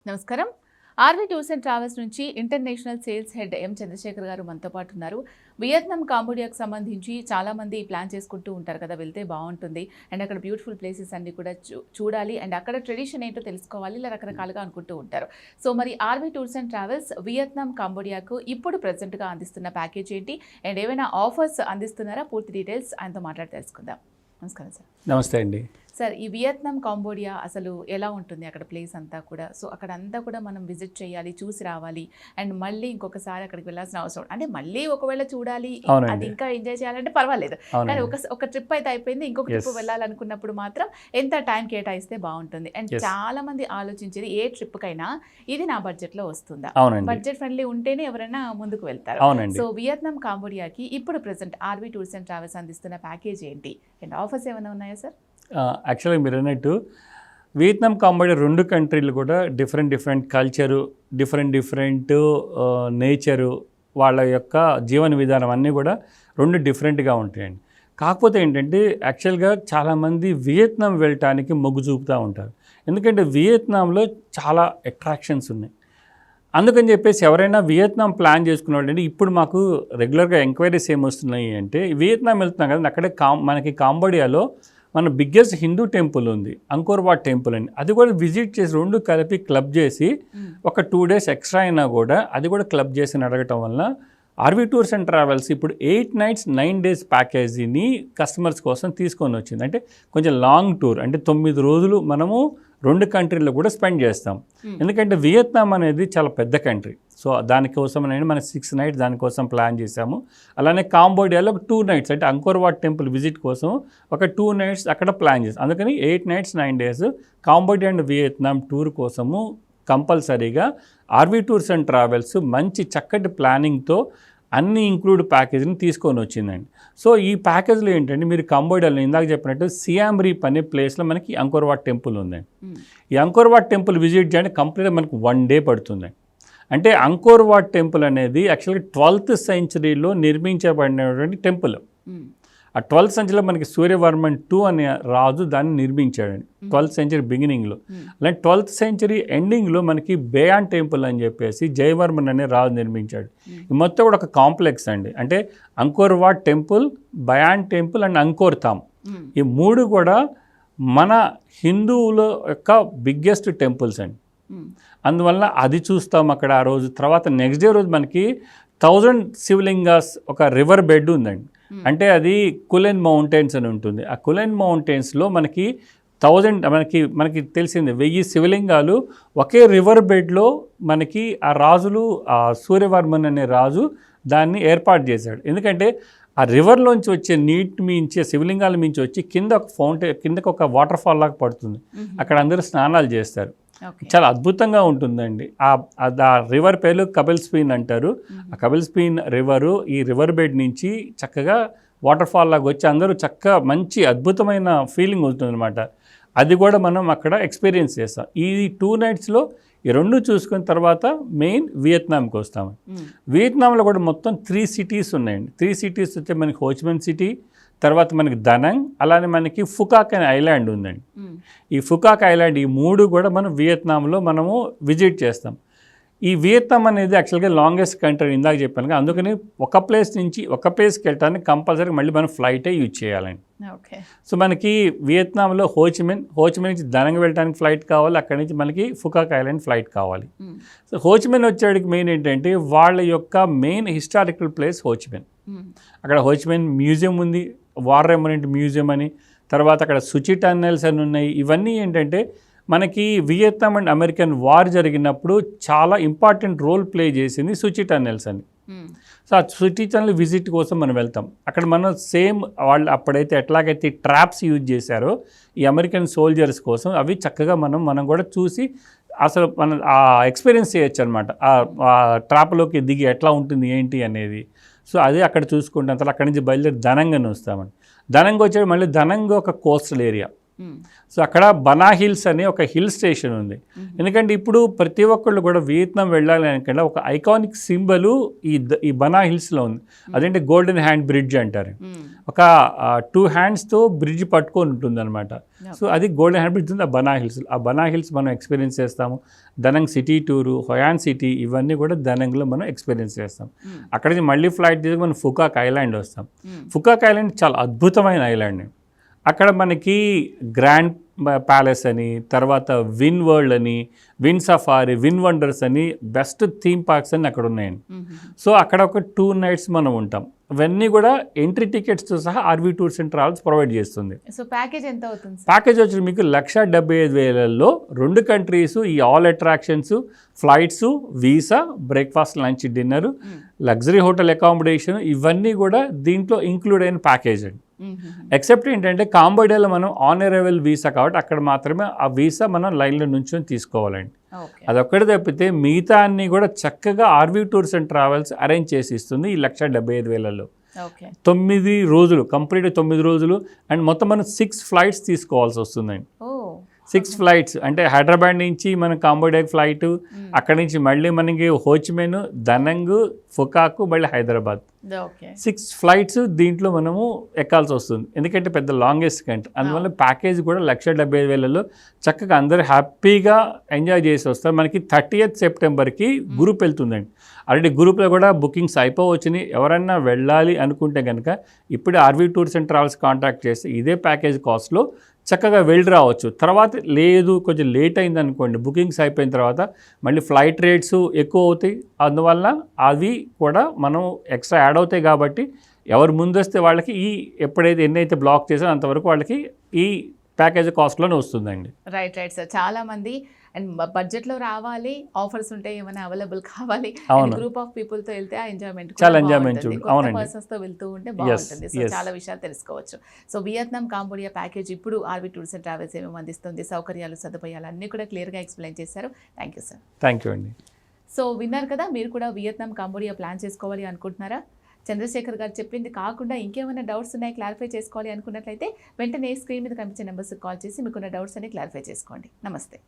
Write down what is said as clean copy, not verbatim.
నమస్కారం. RV tours and travels నుంచి international sales head ఎం చంద్రశేఖర్ గారు మనతో పాటు ఉన్నారు. వియత్నాం, కాంబోడియాకి సంబంధించి చాలామంది ప్లాన్ చేసుకుంటూ ఉంటారు కదా, వెళ్తే బాగుంటుంది అండ్ అక్కడ బ్యూటిఫుల్ ప్లేసెస్ అన్ని కూడా చూడాలి అండ్ అక్కడ ట్రెడిషన్ ఏంటో తెలుసుకోవాలి, ఇలా రకరకాలుగా అనుకుంటూ ఉంటారు. సో మరి RV tours and travels Vietnam, కాంబోడియాకు ఇప్పుడు ప్రెజెంట్గా అందిస్తున్న ప్యాకేజ్ ఏంటి అండ్ ఏమైనా ఆఫర్స్ అందిస్తున్నారా? పూర్తి డీటెయిల్స్ ఆయనతో మాట్లాడి తెలుసుకుందాం. నమస్కారం సార్. నమస్తే అండి. సార్, ఈ వియత్నాం, కాంబోడియా అసలు ఎలా ఉంటుంది అక్కడ ప్లేస్ అంతా కూడా? సో అక్కడ అంతా కూడా మనం విజిట్ చేయాలి, చూసి రావాలి అండ్ మళ్ళీ ఇంకొకసారి అక్కడికి వెళ్ళాల్సిన అవసరం అంటే మళ్ళీ ఒకవేళ చూడాలి, అది ఇంకా ఎంజాయ్ చేయాలంటే పర్వాలేదు, కానీ ఒక ట్రిప్ అయితే అయిపోయింది, ఇంకొక ట్రిప్ వెళ్ళాలనుకున్నప్పుడు మాత్రం ఎంత టైం కేటాయిస్తే బాగుంటుంది? అండ్ చాలా మంది ఆలోచించేది ఏ ట్రిప్ కైనా ఇది నా బడ్జెట్ లో వస్తుందా, బడ్జెట్ ఫ్రెండ్లీ ఉంటేనే ఎవరైనా ముందుకు వెళ్తారు. సో వియత్నాం, కాంబోడియాకి ఇప్పుడు present RV tours and travels అందిస్తున్న ప్యాకేజ్ ఏంటి అండ్ ఆఫర్స్ ఏమైనా ఉన్నాయా సార్? యాక్చువల్గా మీరు అన్నట్టు వియత్నాం, కాంబోడియా రెండు కంట్రీలు కూడా డిఫరెంట్ కల్చరు, డిఫరెంట్ నేచరు, వాళ్ళ యొక్క జీవన విధానం అన్నీ కూడా రెండు డిఫరెంట్గా ఉంటాయండి. కాకపోతే ఏంటంటే యాక్చువల్గా చాలామంది వియత్నాం వెళ్ళటానికి మొగ్గు చూపుతూ ఉంటారు. ఎందుకంటే వియత్నాంలో చాలా అట్రాక్షన్స్ ఉన్నాయి. అందుకని చెప్పేసి ఎవరైనా వియత్నాం ప్లాన్ చేసుకున్నాడంటే ఇప్పుడు మాకు రెగ్యులర్గా ఎంక్వైరీస్ ఏమొస్తున్నాయి అంటే, వియత్నాం వెళ్తున్నాం కదా, అక్కడే మనకి కాంబోడియాలో మన బిగ్గెస్ట్ హిందూ టెంపుల్ ఉంది, అంకోర్ వాట్ టెంపుల్ అని, అది కూడా విజిట్ చేసి రెండు కలిపి క్లబ్ చేసి ఒక 2 days ఎక్స్ట్రా అయినా కూడా అది కూడా క్లబ్ చేసి అడగటం వల్ల ఆర్వి టూర్స్ అండ్ ట్రావెల్స్ ఇప్పుడు 8 nights 9 days ప్యాకేజీని కస్టమర్స్ కోసం తీసుకొని వచ్చింది. అంటే కొంచెం లాంగ్ టూర్, అంటే 9 రోజులు మనము రెండు కంట్రీల్లో కూడా స్పెండ్ చేస్తాం. ఎందుకంటే వియత్నాం అనేది చాలా పెద్ద కంట్రీ, సో దానికోసం అనేది మనం 6 nights దానికోసం ప్లాన్ చేసాము. అలానే కాంబోడియాలో ఒక 2 nights అంటే అంకోర్ వాట్ టెంపుల్ విజిట్ కోసం ఒక 2 nights అక్కడ ప్లాన్ చేస్తాం. అందుకని 8 nights 9 days Cambodia and Vietnam tour కోసము కంపల్సరీగా ఆర్వి టూర్స్ అండ్ ట్రావెల్స్ మంచి చక్కటి ప్లానింగ్తో అన్ని ఇంక్లూడ్ ప్యాకేజీని తీసుకొని వచ్చిందండి. సో ఈ ప్యాకేజ్లో ఏంటంటే, మీరు కంబోడియాలో ఇందాక చెప్పినట్టు సియామ్ రీప్ అనే ప్లేస్లో మనకి అంకోర్ వాట్ టెంపుల్ ఉందండి. ఈ అంకోర్ వాట్ టెంపుల్ విజిట్ చేయడానికి కంప్లీట్గా మనకు 1 day పడుతుందండి. అంటే అంకోర్ వాట్ టెంపుల్ అనేది యాక్చువల్గా 12th century నిర్మించబడినటువంటి టెంపుల్. ఆ 12th century మనకి సూర్యవర్మన్ II అనే రాజు దాన్ని నిర్మించాడండి 12th century బిగినింగ్లో. అలాగే 12th century ఎండింగ్లో మనకి బేయాన్ టెంపుల్ అని చెప్పేసి జయవర్మన్ అనే రాజు నిర్మించాడు. ఈ మొత్తం కూడా ఒక కాంప్లెక్స్ అండి. అంటే Angkor Wat temple, Bayon temple and Angkor Thom, ఈ మూడు కూడా మన హిందువుల యొక్క బిగ్గెస్ట్ టెంపుల్స్ అండి. అందువల్ల అది చూస్తాం అక్కడ ఆ రోజు. తర్వాత నెక్స్ట్ డే రోజు మనకి 1000 శివలింగాస్ ఒక రివర్ బెడ్ ఉందండి. అంటే అది కులెన్ మౌంటైన్స్ అని ఉంటుంది. ఆ కులెన్ మౌంటైన్స్లో మనకి 1000 మనకి తెలిసింది 1000 శివలింగాలు ఒకే రివర్ బెడ్లో మనకి ఆ రాజులు, ఆ సూర్యవర్మన్ అనే రాజు దాన్ని ఏర్పాటు చేశాడు. ఎందుకంటే ఆ రివర్లోంచి వచ్చే నీటి మించే శివలింగాల మించి వచ్చి కింద ఒక కిందకు ఒక వాటర్ ఫాల్ లాగా పడుతుంది. అక్కడ అందరూ స్నానాలు చేస్తారు. చాలా అద్భుతంగా ఉంటుందండి. ఆ రివర్ పేరు కపిల్ స్పీన్ అంటారు. ఆ కపిల్ స్పీన్ రివరు ఈ రివర్ బెడ్ నుంచి చక్కగా వాటర్ ఫాల్ లాగా వచ్చి అందరూ చక్కగా మంచి అద్భుతమైన ఫీలింగ్ ఉంటుందన్నమాట. అది కూడా మనం అక్కడ ఎక్స్పీరియన్స్ చేస్తాం. ఈ 2 nights ఈ రెండు చూసుకున్న తర్వాత మెయిన్ వియత్నాంకి వస్తాము. వియత్నాంలో కూడా మొత్తం 3 cities ఉన్నాయండి. 3 cities వచ్చే మనకి హోచిమిన్ సిటీ, తర్వాత మనకి దనంగ్, అలానే మనకి ఫుకాక్ అనే ఐలాండ్ ఉందండి. ఈ ఫుకాక్ ఐలాండ్, ఈ మూడు కూడా మనం వియత్నాంలో మనము విజిట్ చేస్తాం. ఈ వియత్నాం అనేది యాక్చువల్గా లాంగెస్ట్ కంట్రీ ఇందాక చెప్పాను కదా, అందుకని ఒక ప్లేస్ నుంచి ఒక ప్లేస్కి వెళ్ళడానికి కంపల్సరీ మళ్ళీ మనం ఫ్లైటే యూజ్ చేయాలండి. సో మనకి వియత్నాంలో హోచిమిన్ నుంచి దనంగ్ వెళ్ళడానికి ఫ్లైట్ కావాలి, అక్కడి నుంచి మనకి ఫుకాక్ ఐలాండ్ ఫ్లైట్ కావాలి. సో హోచిమిన్ వచ్చేటికి మెయిన్ ఏంటంటే వాళ్ళ యొక్క మెయిన్ హిస్టారికల్ ప్లేస్ హోచిమిన్. అక్కడ హోచిమిన్ మ్యూజియం ఉంది, వార్ రెమినెంట్ మ్యూజియం అని, తర్వాత అక్కడ సుచి టన్నెల్స్ అని ఉన్నాయి. ఇవన్నీ ఏంటంటే మనకి వియత్నాం అండ్ అమెరికన్ వార్ జరిగినప్పుడు చాలా ఇంపార్టెంట్ రోల్ ప్లే చేసింది సుచి టన్నెల్స్ అని. సో ఆ సుచి టన్నెల్ విజిట్ కోసం మనం వెళ్తాం. అక్కడ మనం సేమ్ వాళ్ళు అప్పుడైతే ఎట్లాగైతే ట్రాప్స్ యూజ్ చేశారో ఈ అమెరికన్ సోల్జర్స్ కోసం, అవి చక్కగా మనం కూడా చూసి అసలు మనం ఆ ఎక్స్పీరియన్స్ చేయొచ్చు అనమాట. ఆ ట్రాప్లోకి దిగి ఎట్లా ఉంటుంది ఏంటి అనేది. సో అదే అక్కడ చూసుకుంటాం. తర్వాత అక్కడి నుంచి బయలుదేరి దనంగ్ అని వస్తామండి. దనంగ్ వచ్చేది మళ్ళీ దనంగ్ ఒక కోస్టల్ ఏరియా. సో అక్కడ బనా హిల్స్ అనే ఒక హిల్ స్టేషన్ ఉంది. ఎందుకంటే ఇప్పుడు ప్రతి ఒక్కళ్ళు కూడా వియత్నాం వెళ్ళాలి అనుకుంటే ఒక ఐకానిక్ సింబల్ ఈ బనా హిల్స్లో ఉంది. అదేంటి గోల్డెన్ హ్యాండ్ బ్రిడ్జ్ అంటారు. ఒక 2 హ్యాండ్స్తో బ్రిడ్జ్ పట్టుకొని ఉంటుంది అనమాట. సో అది గోల్డెన్ హ్యాండ్ బ్రిడ్జ్ ఉంది ఆ బనా హిల్స్. ఆ బనా హిల్స్ మనం ఎక్స్పీరియన్స్ చేస్తాము. దనంగ్ సిటీ టూరు, హొయాన్ సిటీ ఇవన్నీ కూడా దనంగ్లో మనం ఎక్స్పీరియన్స్ చేస్తాం. అక్కడి నుంచి మళ్ళీ ఫ్లైట్ తీసుకు మనం ఫుకాక్ ఐలాండ్ వస్తాం. ఫుకాక్ ఐలాండ్ చాలా అద్భుతమైన ఐలాండ్. అక్కడ మనకి గ్రాండ్ ప్యాలెస్ అని, తర్వాత విన్ వరల్డ్ అని, విన్ సఫారీ, విన్ వండర్స్ అని బెస్ట్ థీమ్ పార్క్స్ అని అక్కడ ఉన్నాయండి. సో అక్కడ ఒక 2 nights మనం ఉంటాం. ఇవన్నీ కూడా ఎంట్రీ టికెట్స్తో సహా RV tours and travels provide చేస్తుంది. సో ప్యాకేజ్ ఎంత అవుతుంది? ప్యాకేజ్ వచ్చి మీకు 1,75,000లో 2 కంట్రీస్, ఈ all attractions, flights, visa, breakfast, lunch, dinner, luxury hotel accommodation ఇవన్నీ కూడా దీంట్లో ఇంక్లూడ్ అయిన ప్యాకేజ్ అండి. ఎక్సెప్ట్ ఏంటంటే కాంబోడియాలో మనం ఆన్ అరైవల్ వీసా కాబట్టి అక్కడ మాత్రమే ఆ వీసా మనం లైన్లో నుంచొని తీసుకోవాలండి. అదొక్కటి తప్పితే మిగతా అన్ని కూడా చక్కగా RV tours and travels arrange చేసి ఇస్తుంది ఈ 1,75,000లో. 9 రోజులు, కంప్లీట్ 9 రోజులు. అండ్ మొత్తం మనం 6 ఫ్లైట్స్ తీసుకోవాల్సి వస్తుందండి. 6 ఫ్లైట్స్ అంటే హైదరాబాద్ నుంచి మన కాంబోడియాకి ఫ్లైట్, అక్కడి నుంచి మళ్ళీ మనకి హోచిమెన్, దనంగ్, ఫుకాకు, మళ్ళీ హైదరాబాద్. 6 ఫ్లైట్స్ దీంట్లో మనము ఎక్కాల్సి వస్తుంది. ఎందుకంటే పెద్ద లాంగెస్ట్ కంట్రీ. అందువల్ల ప్యాకేజ్ కూడా 1,75,000లో చక్కగా అందరూ హ్యాపీగా ఎంజాయ్ చేసి వస్తారు. మనకి 30th సెప్టెంబర్కి గ్రూప్ వెళ్తుందండి. ఆల్రెడీ గ్రూప్లో కూడా బుకింగ్స్ అయిపోవచ్చుని. ఎవరన్నా వెళ్ళాలి అనుకుంటే కనుక ఇప్పుడే RV tours and travels contact చేస్తే ఇదే ప్యాకేజ్ కాస్ట్లో చక్కగా వెళ్ళి రావచ్చు. తర్వాత లేదు కొంచెం లేట్ అయింది అనుకోండి, బుకింగ్స్ అయిపోయిన తర్వాత మళ్ళీ ఫ్లైట్ రేట్స్ ఎక్కువ అవుతాయి. అందువల్ల అవి కూడా మనం ఎక్స్ట్రా యాడ్ అవుతాయి. కాబట్టి ఎవరు ముందొస్తే వాళ్ళకి ఎప్పుడైతే ఎన్నైతే బ్లాక్ చేసారో అంతవరకు వాళ్ళకి ఈ ప్యాకేజ్ కాస్ట్లోనే వస్తుందండి. Right sir. చాలామంది అండ్ బడ్జెట్లో రావాలి, ఆఫర్స్ ఉంటాయి, ఏమైనా అవైలబుల్ కావాలి, గ్రూప్ ఆఫ్ పీపుల్తో వెళ్తే ఆ ఎంజాయ్మెంట్ చాలా ఎంజాయ్మెంట్ పర్సన్స్తో వెళ్తూ ఉంటే బాగుంటుంది. సో చాలా విషయాలు తెలుసుకోవచ్చు. సో వియత్నాం కాంబోడియా ప్యాకేజ్ ఇప్పుడు ఆర్వీ టూర్స్ అండ్ ట్రావెల్స్ ఏమేమి అందిస్తుంది, సౌకర్యాలు, సదుపాయాలు అన్నీ కూడా క్లియర్గా ఎక్స్ప్లెయిన్ చేశారు. Thank you sir. Thank you అండి. సో విన్నారు కదా, మీరు కూడా వియత్నాం కాంబోడియా ప్లాన్ చేసుకోవాలి అనుకుంటున్నారా? చంద్రశేఖర్ గారు చెప్పింది కాకుండా ఇంకేమైనా డౌట్స్ ఉన్నాయి, క్లారిఫై చేసుకోవాలి అనుకున్నట్లయితే వెంటనే స్క్రీన్ మీద కనిపించే నెంబర్స్కి కాల్ చేసి మీకున్న డౌట్స్ అన్ని క్లారిఫై చేసుకోండి. నమస్తే.